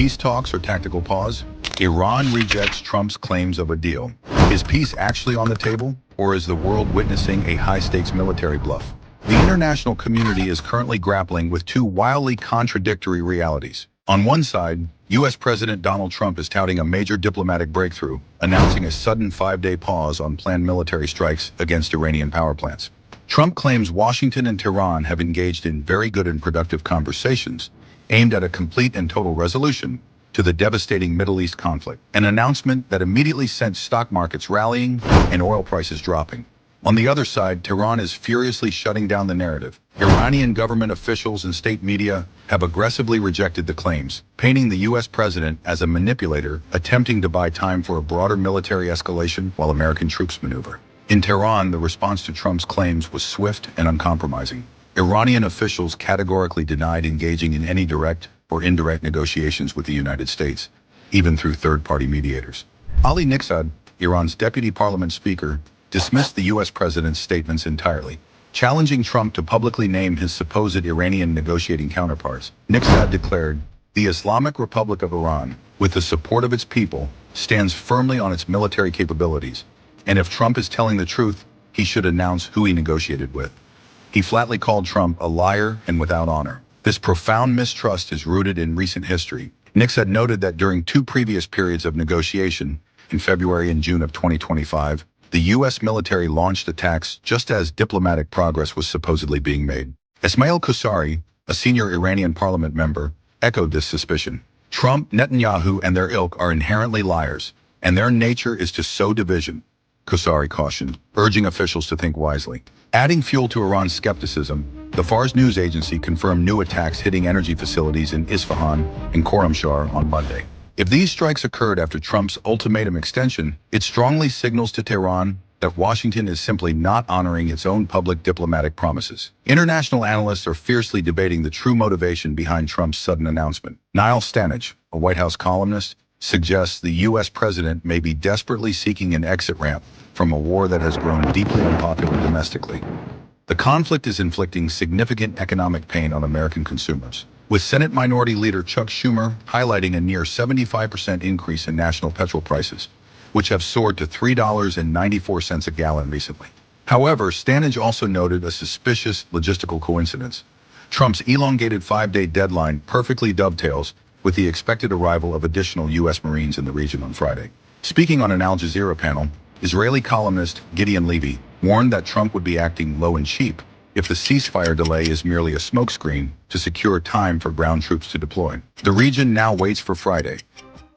Peace talks or tactical pause? Iran rejects Trump's claims of a deal. Is peace actually on the table, or is the world witnessing a high-stakes military bluff? The international community is currently grappling with two wildly contradictory realities. On one side, U.S. President Donald Trump is touting a major diplomatic breakthrough, announcing a sudden 5-day pause on planned military strikes against Iranian power plants. Trump claims Washington and Tehran have engaged in very good and productive conversations, aimed at a complete and total resolution to the devastating Middle East conflict, an announcement that immediately sent stock markets rallying and oil prices dropping. On the other side, Tehran is furiously shutting down the narrative. Iranian government officials and state media have aggressively rejected the claims, painting the U.S. president as a manipulator attempting to buy time for a broader military escalation while American troops maneuver. In Tehran, the response to Trump's claims was swift and uncompromising. Iranian officials categorically denied engaging in any direct or indirect negotiations with the United States, even through third-party mediators. Ali Niksad, Iran's deputy parliament speaker, dismissed the U.S. president's statements entirely, challenging Trump to publicly name his supposed Iranian negotiating counterparts. Niksad declared, "The Islamic Republic of Iran, with the support of its people, stands firmly on its military capabilities, and if Trump is telling the truth, he should announce who he negotiated with." He flatly called Trump a liar and without honor. This profound mistrust is rooted in recent history. Niksad noted that during two previous periods of negotiation, in February and June of 2025, the U.S. military launched attacks just as diplomatic progress was supposedly being made. Ismail Qusari, a senior Iranian parliament member, echoed this suspicion. Trump, Netanyahu, and their ilk are inherently liars, and their nature is to sow division, Qusari cautioned, urging officials to think wisely. Adding fuel to Iran's skepticism, the Fars news agency confirmed new attacks hitting energy facilities in Isfahan and Khorramshahr on Monday. If these strikes occurred after Trump's ultimatum extension, it strongly signals to Tehran that Washington is simply not honoring its own public diplomatic promises. International analysts are fiercely debating the true motivation behind Trump's sudden announcement. Niall Stanage, a White House columnist, suggests the U.S. president may be desperately seeking an exit ramp from a war that has grown deeply unpopular domestically. The conflict is inflicting significant economic pain on American consumers, with Senate Minority Leader Chuck Schumer highlighting a near 75% increase in national petrol prices, which have soared to $3.94 a gallon recently. However, Stanage also noted a suspicious logistical coincidence. Trump's elongated 5-day deadline perfectly dovetails with the expected arrival of additional U.S. Marines in the region on Friday. Speaking on an Al Jazeera panel, Israeli columnist Gideon Levy warned that Trump would be acting low and cheap if the ceasefire delay is merely a smokescreen to secure time for ground troops to deploy. The region now waits for Friday,